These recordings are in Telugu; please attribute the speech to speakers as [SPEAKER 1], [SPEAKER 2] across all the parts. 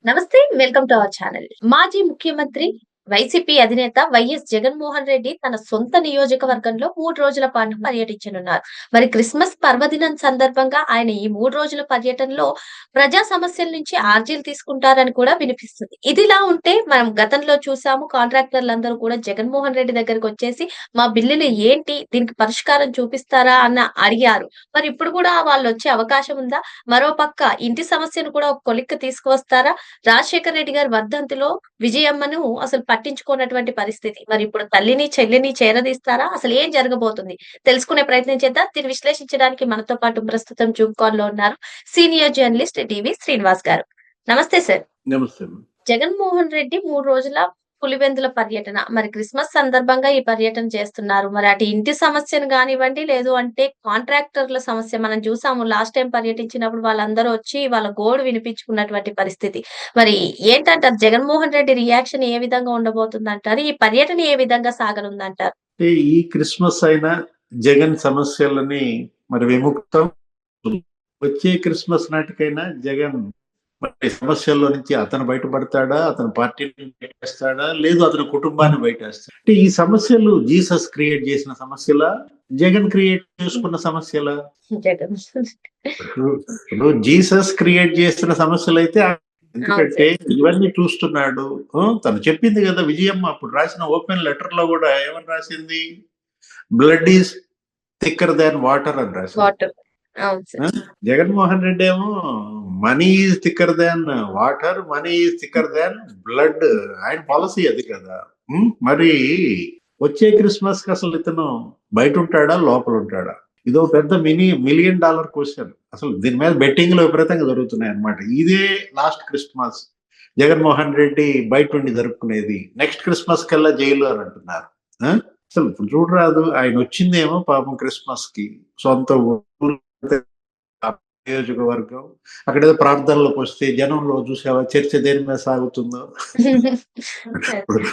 [SPEAKER 1] నమస్తే. Welcome to our channel. మాజీ ముఖ్యమంత్రి, వైసీపీ అధినేత వైఎస్ జగన్మోహన్ రెడ్డి తన సొంత నియోజకవర్గంలో 3 రోజుల పాటు పర్యటించనున్నారు. మరి క్రిస్మస్ పర్వదినం సందర్భంగా ఆయన ఈ 3 రోజుల పర్యటనలో ప్రజా సమస్యల నుంచి ఆర్జీలు తీసుకుంటారని కూడా వినిపిస్తుంది. ఇదిలా ఉంటే మనం గతంలో చూసాము, కాంట్రాక్టర్లందరూ కూడా జగన్మోహన్ రెడ్డి దగ్గరకొచ్చేసి మా బిల్లులు ఏంటి? దీనికి పరిష్కారం చూపిస్తారా? అడిగారు. మరి ఇప్పుడు కూడా వాళ్ళొచ్చే అవకాశం ఉందా? మరోపక్క ఇంటి సమస్యను కూడా ఒక కొలిక్కి తీసుకువస్తారా? రాజశేఖర్ రెడ్డి గారి వర్ధంతిలో విజయమ్మను అసలు పట్టించుకోనటువంటి పరిస్థితి. మరి ఇప్పుడు తల్లిని, చెల్లిని చేరదీస్తారా? అసలు ఏం జరగబోతుంది? తెలుసుకునే ప్రయత్నం చేద్దాం. దీన్ని విశ్లేషించడానికి మనతో పాటు ప్రస్తుతం జూమ్ కాల్‌లో ఉన్నారు సీనియర్ జర్నలిస్ట్ టీవీ శ్రీనివాస్ గారు. నమస్తే సార్.
[SPEAKER 2] నమస్తే.
[SPEAKER 1] జగన్మోహన్ రెడ్డి 3 రోజుల పులివెందుల పర్యటన. మరి క్రిస్మస్ సందర్భంగా ఈ పర్యటన చేస్తున్నారు. మరి అటు ఇంటి సమస్యను గానివ్వండి, లేదు అంటే కాంట్రాక్టర్ల సమస్య మనం చూసాము. లాస్ట్ టైమ్ పర్యటించినప్పుడు వాళ్ళందరూ వచ్చి వాళ్ళ గోడు వినిపించుకున్నటువంటి పరిస్థితి. మరి ఏంటంటారు? జగన్మోహన్ రెడ్డి రియాక్షన్ ఏ విధంగా ఉండబోతుందంటారు? ఈ పర్యటన ఏ విధంగా సాగనుందంటారు?
[SPEAKER 2] ఈ క్రిస్మస్ అయినా జగన్ సమస్యలని మరి విముక్తం. వచ్చే క్రిస్మస్ నాటికైనా జగన్ మరి సమస్యల్లో నుంచి అతను బయటపడతాడా, అతని పార్టీని బయటేస్తాడా, లేదు అతని కుటుంబాన్ని బయటేస్తాడా? అంటే ఈ సమస్యలు జీసస్ క్రియేట్ చేసిన సమస్యలా, జగన్ క్రియేట్ చేసుకున్న సమస్యలా?
[SPEAKER 1] జగన్
[SPEAKER 2] ఇప్పుడు జీసస్ క్రియేట్ చేసిన సమస్యలు అయితే, ఎందుకంటే ఇవన్నీ చూస్తున్నాడు. తను చెప్పింది కదా విజయమ్మ అప్పుడు రాసిన ఓపెన్ లెటర్ లో కూడా ఏమని రాసింది? Blood is thicker than water అని రాసింది.
[SPEAKER 1] వాటర్. అవును సార్.
[SPEAKER 2] జగన్మోహన్ రెడ్డి ఏమో money is thicker than water, money is thicker than blood. ఆయన పాలసీ అది కదా. మరి వచ్చే క్రిస్మస్ కి అసలు ఇతను బయట ఉంటాడా, లోపల ఉంటాడా? ఇదో పెద్ద $1,000,000 క్వశ్చన్. అసలు దీని మీద బెట్టింగ్లు విపరీతంగా జరుగుతున్నాయి అన్నమాట. ఇదే లాస్ట్ క్రిస్మస్ జగన్మోహన్ రెడ్డి బయట ఉండి జరుపుకునేది. నెక్స్ట్ క్రిస్మస్ కల్లా జైలు అని అంటున్నారు. అసలు ఇప్పుడు చూడరాదు, ఆయన వచ్చిందేమో పాపం క్రిస్మస్ కి సొంత ఊరు, నియోజకవర్గం. అక్కడేదో ప్రార్థనలకు వస్తే జనంలో చూసావా చర్చ దేని మీద సాగుతుందో.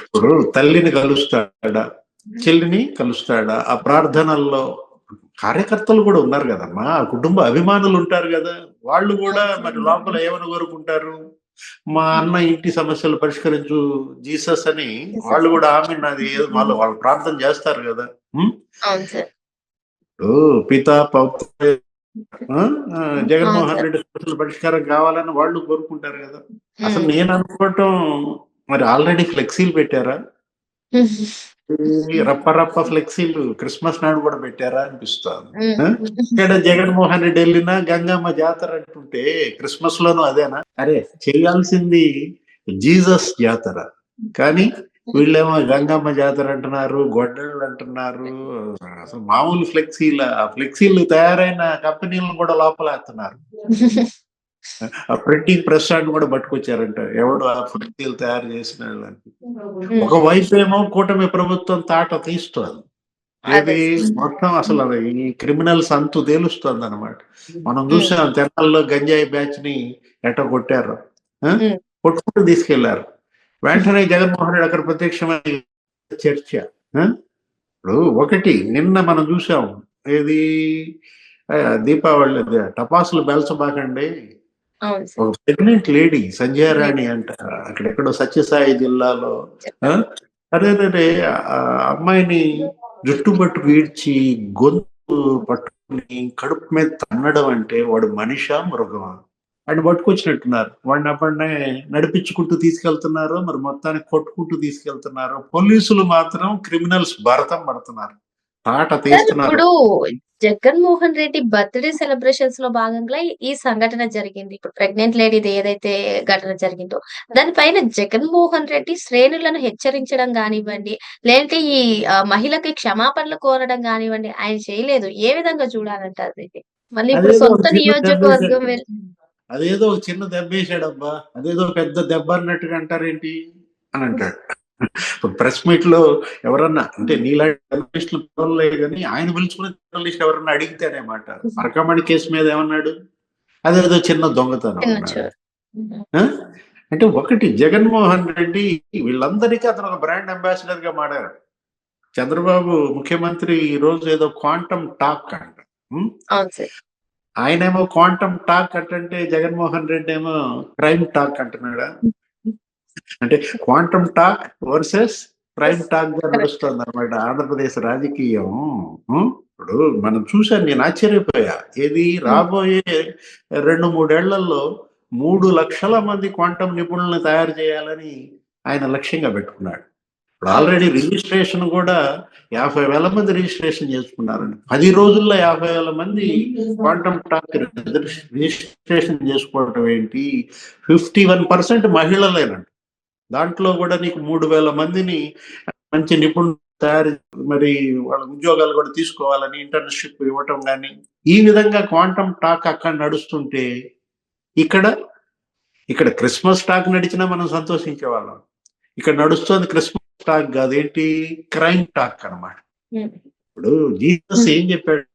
[SPEAKER 2] ఇప్పుడు తల్లిని కలుస్తాడా, చెల్లిని కలుస్తాడా? ఆ ప్రార్థనల్లో కార్యకర్తలు కూడా ఉన్నారు కదమ్మా, కుటుంబ అభిమానులు ఉంటారు కదా, వాళ్ళు కూడా మరి లోపల ఏమని కోరుకుంటారు? మా అన్న ఇంటి సమస్యలు పరిష్కరించు జీసస్ అని వాళ్ళు కూడా ఆమె నాది వాళ్ళు ప్రార్థన చేస్తారు కదా. పిత పౌత్ర జగన్మోహన్ రెడ్డి సమస్యల పరిష్కారం కావాలని వాళ్ళు కోరుకుంటారు కదా. అసలు నేను అనుకోవటం మరి ఆల్రెడీ ఫ్లెక్సీలు పెట్టారా? రప్ప ఫ్లెక్సీలు క్రిస్మస్ నాడు కూడా పెట్టారా అనిపిస్తుంది. ఇక్కడ జగన్మోహన్ రెడ్డి వెళ్ళినా గంగమ్మ జాతర అంటుంటే క్రిస్మస్ లోనూ అదేనా? అరే చేయాల్సింది జీసస్ జాతర, కానీ వీళ్ళేమో గంగమ్మ జాతర అంటున్నారు, గొడ్డళ్ళు అంటున్నారు. అసలు మామూలు ఫ్లెక్సీలు తయారైన కంపెనీలను కూడా లోపలేస్తున్నారు. ఆ ప్రింటింగ్ ప్రెస్ అని కూడా పట్టుకొచ్చారంట, ఎవడు ఆ ఫ్లెక్సీలు తయారు చేసిన వాళ్ళకి. ఒకవైపు ఏమో కూటమి ప్రభుత్వం తాట తీస్తుంది, ఇది మొత్తం అసలు ఈ క్రిమినల్స్ అంతు తేలుస్తుంది అనమాట. మనం చూసాం తెనాల్లో గంజాయి బ్యాచ్ ని ఎట్ట కొట్టారు, కొట్టుకుంటూ తీసుకెళ్లారు. వెంటనే జగన్మోహన్ రెడ్డి అక్కడ ప్రత్యక్షమైన చర్చ. ఇప్పుడు ఒకటి నిన్న మనం చూసాం, ఏది దీపావళి టపాసులు బెల్చబాకండి. ఒక ప్రెగ్నెంట్ లేడీ సంజయ్ రాణి అంట, అక్కడెక్కడో సత్యసాయి జిల్లాలో. అదే అమ్మాయిని జుట్టు పట్టు ఈడ్చి గొంతు పట్టుకుని కడుపు మీద తన్నడం అంటే వాడు మనిషా మృగమా? ఆయన పట్టుకొచ్చినట్టున్నారు. వాడిని అప్పటినే నడిపించుకుంటూ తీసుకెళ్తున్నారు, మరి మొత్తానికి కొట్టుకుంటూ తీసుకెళ్తున్నారు. పోలీసులు మాత్రం క్రిమినల్స్ భరతం పడుతున్నారు, తాట తీస్తున్నారు.
[SPEAKER 1] ఇప్పుడు జగన్మోహన్ రెడ్డి బర్త్‌డే సెలబ్రేషన్స్ లో భాగంగా ఈ సంఘటన జరిగింది. ఇప్పుడు ప్రెగ్నెంట్ లేడీది ఏదైతే ఘటన జరిగిందో దానిపైన జగన్మోహన్ రెడ్డి శ్రేణులను హెచ్చరించడం గానివ్వండి, లేదంటే ఈ మహిళకి క్షమాపణలు కోరడం గానివ్వండి, ఆయన చేయలేదు. ఏ విధంగా చూడాలంటారు దీన్ని? మళ్ళీ ఇప్పుడు సొంత నియోజకవర్గం
[SPEAKER 2] అదేదో ఒక చిన్న దెబ్బేసాడబ్బా, అదేదో పెద్ద దెబ్బ అన్నట్టుగా అంటారేంటి అని అంటాడు. ప్రెస్ మీట్ లో ఎవరన్నా అంటే నీలాంటి జర్నలిస్టులు కానీ ఆయన పిలుచుకున్న జర్నలిస్ట్ ఎవరన్నా అడిగితేనేమాట అరకమణి కేసు మీద ఏమన్నాడు? అదేదో చిన్న దొంగతనం అన్నాడు. అంటే ఒకటి జగన్మోహన్ రెడ్డి వీళ్ళందరికీ అతను ఒక బ్రాండ్ అంబాసిడర్ గా మారారు. చంద్రబాబు ముఖ్యమంత్రి ఈ రోజు ఏదో క్వాంటమ్ టాక్ అంట, ఆయనేమో క్వాంటమ్ టాక్ అంటే జగన్మోహన్ రెడ్డి ఏమో క్రైమ్ టాక్ అంటున్నాడా? అంటే quantum talk versus crime talk గా నడుస్తుంది అనమాట ఆంధ్రప్రదేశ్ రాజకీయం. ఇప్పుడు మనం చూసాను, నేను ఆశ్చర్యపోయా. ఏది రాబోయే 2-3 ఏళ్లలో 3 లక్షల మంది క్వాంటమ్ నిపుణులను తయారు చేయాలని ఆయన లక్ష్యంగా పెట్టుకున్నాడు. ఇప్పుడు ఆల్రెడీ రిజిస్ట్రేషన్ కూడా 50,000 మంది రిజిస్ట్రేషన్ చేసుకున్నారండి. 10 రోజుల్లో 50,000 మంది క్వాంటమ్ టాక్ రిజిస్ట్రేషన్ చేసుకోవటం ఏంటి? 51% మహిళలేనండి. దాంట్లో కూడా నీకు 3,000 మందిని మంచి నిపుణులు తయారు, మరి వాళ్ళ ఉద్యోగాలు కూడా తీసుకోవాలని ఇంటర్న్షిప్ ఇవ్వటం కానీ, ఈ విధంగా క్వాంటమ్ టాక్ అక్కడ నడుస్తుంటే ఇక్కడ ఇక్కడ క్రిస్మస్ టాక్ నడిచినా మనం సంతోషించే వాళ్ళం. ఇక్కడ నడుస్తుంది క్రిస్మస్ టాక్ కాదు, ఏంటి? క్రైమ్ టాక్ అన్నమాట. ఇప్పుడు జీసస్ ఏం చెప్పాడు?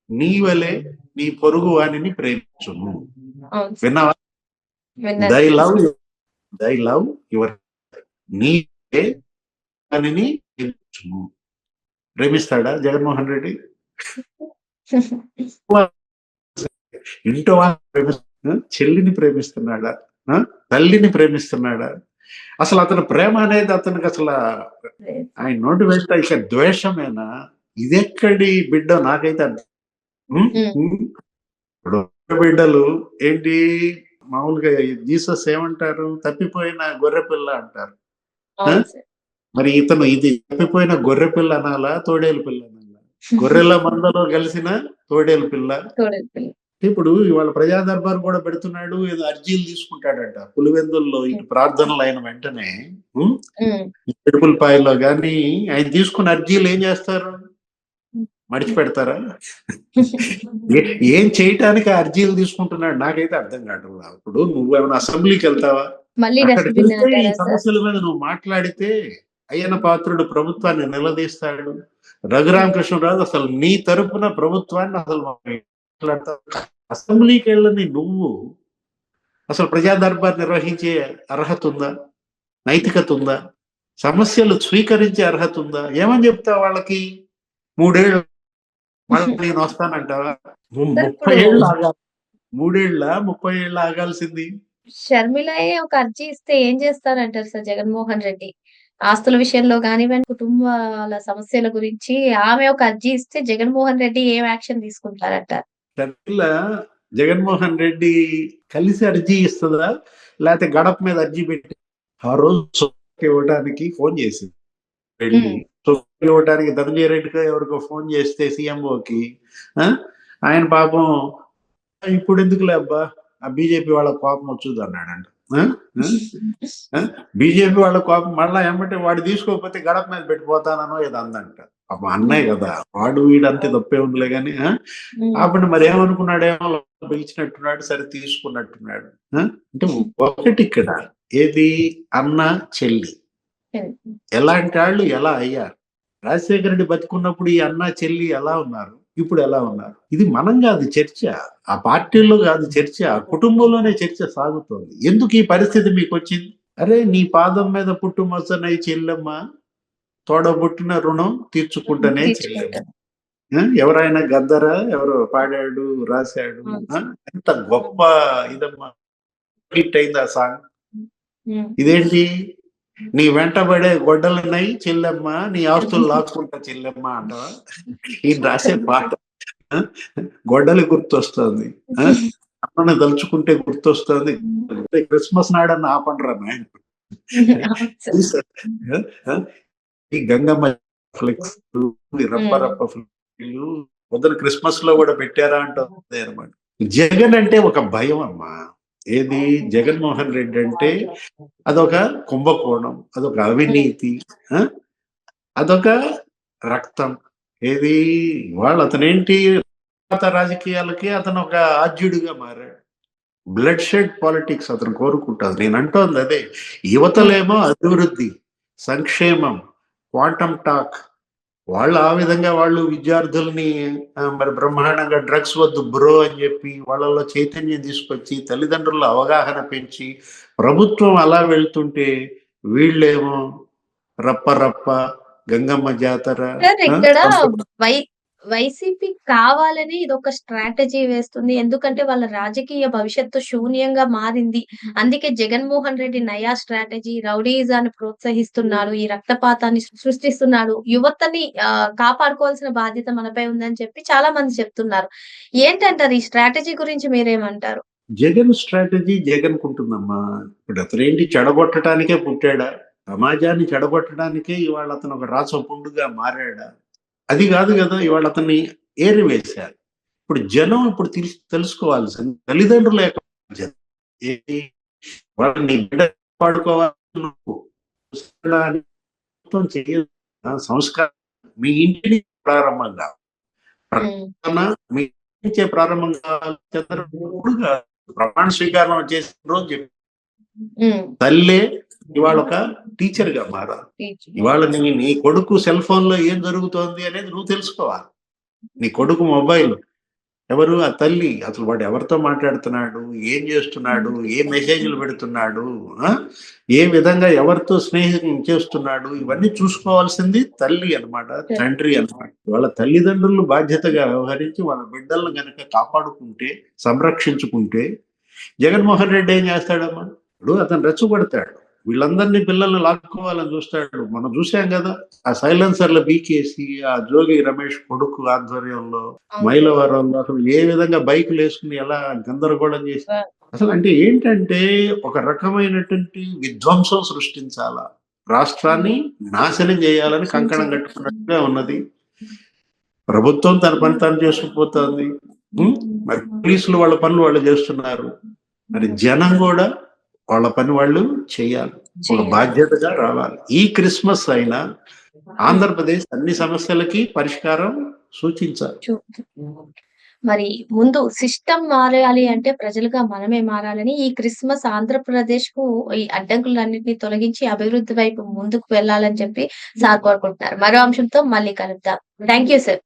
[SPEAKER 2] నీ వలే నీ పొరుగు వాణిని ప్రేమించుము. విన్నావా? దై లవ్ యువర్, నీ వాణిని ప్రేమించుము. ప్రేమిస్తాడా జగన్మోహన్ రెడ్డి? ఇంటో చెల్లిని ప్రేమిస్తున్నాడా? తల్లిని ప్రేమిస్తున్నాడా? అసలు అతని ప్రేమ అనేది అతనికి అసలు ఆయన నోటి వెంట ఇక ద్వేషమేనా? ఇదెక్కడి బిడ్డ నాకైతే అర్థం. ఇప్పుడు బిడ్డలు ఏంటి మామూలుగా జీసస్ ఏమంటారు? తప్పిపోయిన గొర్రె పిల్ల అంటారు. మరి ఇతను ఇది తప్పిపోయిన గొర్రె పిల్ల అనాలా, తోడేలు పిల్ల అనాలా? గొర్రెల మందలో కలిసిన తోడేలు పిల్ల. ఇప్పుడు ఇవాళ ప్రజా దర్బార్ కూడా పెడుతున్నాడు, ఏదో అర్జీలు తీసుకుంటాడంట పులివెందుల్లో. ఇటు ప్రార్థనలు అయిన వెంటనే తిరుపులపాయలో గాని ఆయన తీసుకున్న అర్జీలు ఏం చేస్తారు? మడిచి పెడతారా? ఏం చేయటానికి అర్జీలు తీసుకుంటున్నాడు నాకైతే అర్థం కావట్లేదు. ఇప్పుడు నువ్వేమైనా అసెంబ్లీకి వెళ్తావా? అక్కడికి వెళ్తే ఈ సమస్యల మీద నువ్వు మాట్లాడితే అయ్యన్న పాత్రుడు ప్రభుత్వాన్ని నిలదీస్తాడు. రఘురామకృష్ణరాజు అసలు నీ తరపున ప్రభుత్వాన్ని అసలు మాట్లాడతావు. అసెంబ్లీకి వెళ్ళని నువ్వు అసలు ప్రజా దర్బార్ నిర్వహించే అర్హత ఉందా? నైతికత ఉందా? సమస్యలు స్వీకరించే అర్హత ఉందా? ఏమని చెప్తావు వాళ్ళకి? 3 ఏళ్ళు మళ్ళీ నేను వస్తానంటావా? 30 ఏళ్ళు ఆగాలి. 3 ఏళ్ళ 30 ఏళ్ళు ఆగాల్సింది.
[SPEAKER 1] షర్మిలయే ఒక అర్జీ ఇస్తే ఏం చేస్తారంటారు సార్ జగన్మోహన్ రెడ్డి? ఆస్తుల విషయంలో కానివ్వండి, కుటుంబాల సమస్యల గురించి ఆమె ఒక అర్జీ ఇస్తే జగన్మోహన్ రెడ్డి ఏం యాక్షన్ తీసుకుంటారంటారు?
[SPEAKER 2] షర్మిల జగన్మోహన్ రెడ్డి కలిసి అర్జీ ఇస్తుందా, లేకపోతే గడప మీద అర్జీ పెట్టి ఆ రోజు ఇవ్వడానికి ఫోన్ చేసింది. వెళ్ళి ఇవ్వడానికి ధనంజయ రెడ్డికి ఎవరికో ఫోన్ చేస్తే సీఎంఓకి ఆయన పాపం ఇప్పుడు ఎందుకులే అబ్బా ఆ బీజేపీ వాళ్ళ కోపం వచ్చుది అన్నాడంట. బీజేపీ వాళ్ళ కోపం మళ్ళా ఏమంటే వాడు తీసుకోకపోతే గడప మీద పెట్టిపోతానో ఏదో అందంట. పాపం అన్నయ్య కదా, వాడు వీడంతే తప్పే ఉందిలే కానీ. అప్పుడు మరి ఏమనుకున్నాడేమో, పిలిచినట్టున్నాడు, సరే తీసుకున్నట్టున్నాడు. అంటే ఒకటి ఇక్కడ ఏది అన్న చెల్లి ఎలాంటి వాళ్ళు ఎలా అయ్యారు? రాజశేఖర రెడ్డి బతుకున్నప్పుడు ఈ అన్న చెల్లి ఎలా ఉన్నారు, ఇప్పుడు ఎలా ఉన్నారు? ఇది మనం కాదు చర్చ, ఆ పార్టీల్లో కాదు చర్చ, ఆ కుటుంబంలోనే చర్చ సాగుతోంది. ఎందుకు ఈ పరిస్థితి మీకు వచ్చింది? అరే నీ పాదం మీద పుట్టుమచ్చనై చెల్లెమ్మ, తోడబుట్టిన రుణం తీర్చుకుంటేనే చెల్లెమ్మ. ఎవరైనా గద్దరా ఎవరో పాడాడు, రాశాడు. ఎంత గొప్ప ఇదమ్మా, హిట్ అయింది ఆ సాంగ్. ఇదేంటి? నీ వెంటబడే గొడ్డలున్నాయి చెల్లెమ్మ, నీ ఆస్తులు లాక్కుంటా చెల్లెమ్మ అంటవా? ఈ రాసే పాట గొడ్డలి గుర్తొస్తుంది, అమ్మని తలుచుకుంటే గుర్తొస్తుంది. క్రిస్మస్ నాడన్న ఆపండ్రా నాయన. ఈ గంగమ్మ ఫ్లెక్స్, రప్ప రప్ప ఫ్లెక్స్లు పొద్దున క్రిస్మస్ లో కూడా పెట్టారా అంటుంది అనమాట. జగన్ అంటే ఒక భయం అమ్మా. ఏది? జగన్మోహన్ రెడ్డి అంటే అదొక కుంభకోణం, అదొక అవినీతి, అదొక రక్తం. ఏది? వాళ్ళు అతనేంటి రాజకీయాలకి అతను ఒక ఆద్యుడిగా మారాడు. బ్లడ్ షెడ్ పాలిటిక్స్ అతను కోరుకుంటాడు. నేను అంటోంది అదే. యువతలేమో అభివృద్ధి, సంక్షేమం, క్వాంటమ్ టాక్. వాళ్ళు ఆ విధంగా వాళ్ళు విద్యార్థుల్ని మరి బ్రహ్మాండంగా డ్రగ్స్ వద్దు బ్రో అని చెప్పి వాళ్ళలో చైతన్యం తీసుకొచ్చి తల్లిదండ్రుల అవగాహన పెంచి ప్రభుత్వం అలా వెళ్తుంటే వీళ్ళేమో రప్ప రప్ప, గంగమ్మ జాతర.
[SPEAKER 1] ఇక్కడ వైసీపీ కావాలని ఇదొక స్ట్రాటజీ వేస్తుంది. ఎందుకంటే వాళ్ళ రాజకీయ భవిష్యత్తు శూన్యంగా మారింది. అందుకే జగన్మోహన్ రెడ్డి నయా స్ట్రాటజీ రౌడీయిజాన్ని ప్రోత్సహిస్తున్నాడు. ఈ రక్తపాతాన్ని సృష్టిస్తున్నాడు. యువతని కాపాడుకోవాల్సిన బాధ్యత మనపై ఉందని చెప్పి చాలా మంది చెప్తున్నారు. ఏంటంటారు? ఈ స్ట్రాటజీ గురించి మీరేమంటారు?
[SPEAKER 2] జగన్ స్ట్రాటజీ జగన్ కుంటుందమ్మా. ఇప్పుడు అతనేంటి చెడగొట్టడానికే పుట్టాడా? సమాజాన్ని చెడగొట్టడానికే ఇవాళ అతను ఒక రాచపుండుగా మారాడా? అది కాదు కదా ఇవాళ అతన్ని ఏరివేశారు. ఇప్పుడు జనం ఇప్పుడు తెలుసుకోవాల్సింది తల్లిదండ్రుల యొక్క బాధ్యత. ఏంటి? వాళ్ళని బిడ్డ కాపాడుకోవాలి నువ్వు. మొత్తం చేయదు. సంస్కారం మీ ఇంటిని ప్రారంభం కావాలి. ప్రకటన మీ ఇంటి నుంచే ప్రారంభం కావాలి. చంద్రబాబు కాదు. ప్రమాణ స్వీకారం చేసిన రోజు చెప్పి తల్లే ఇవాళ ఒక టీచర్ గా మారాలి. ఇవాళ నీ కొడుకు సెల్ ఫోన్ లో ఏం జరుగుతోంది అనేది నువ్వు తెలుసుకోవాలి. నీ కొడుకు మొబైల్ ఎవరు? ఆ తల్లి. అసలు వాడు ఎవరితో మాట్లాడుతున్నాడు, ఏం చేస్తున్నాడు, ఏ మెసేజ్లు పెడుతున్నాడు, ఏ విధంగా ఎవరితో స్నేహం చేస్తున్నాడు, ఇవన్నీ చూసుకోవాల్సింది తల్లి అన్నమాట, తండ్రి అన్నమాట. వాళ్ళ తల్లిదండ్రులు బాధ్యతగా వ్యవహరించి వాళ్ళ బిడ్డలను గనక కాపాడుకుంటే, సంరక్షించుకుంటే, జగన్మోహన్ రెడ్డి ఏం చేస్తాడమ్మా? ఇప్పుడు అతను రెచ్చగొడతాడు. వీళ్ళందరినీ పిల్లల్ని లాక్కోవాలని చూస్తాడు. మనం చూసాం కదా, ఆ సైలెన్సర్ల బీకేసి ఆ జోగి రమేష్ కొడుకు ఆధ్వర్యంలో మైలవరంలో అసలు ఏ విధంగా బైకులు వేసుకుని ఎలా గందరగోళం చేసి అసలు అంటే ఏంటంటే ఒక రకమైనటువంటి విధ్వంసం సృష్టించాలా, రాష్ట్రాన్ని నాశనం చేయాలని కంకణం కట్టుకున్నట్టుగా ఉన్నది. ప్రభుత్వం తన పని తాను చేసుకుపోతుంది. మరి పోలీసులు వాళ్ళ పనులు వాళ్ళు చేస్తున్నారు. మరి జనం కూడా వాళ్ళ పని వాళ్ళు చేయాలి. ఒక బాధ్యతగా రావాలి. ఈ క్రిస్మస్ అయినా ఆంధ్రప్రదేశ్ అన్ని సమస్యలకి పరిష్కారం సూచించాలి.
[SPEAKER 1] మరి ముందు సిస్టమ్ మారాలి అంటే ప్రజలుగా మనమే మారాలని ఈ క్రిస్మస్ ఆంధ్రప్రదేశ్ కు ఈ అడ్డంకులన్నింటినీ తొలగించి అభివృద్ధి వైపు ముందుకు వెళ్ళాలని చెప్పి సార్ కోరుకుంటున్నారు. మరో అంశంతో మళ్ళీ కలుద్దాం. Thank you sir.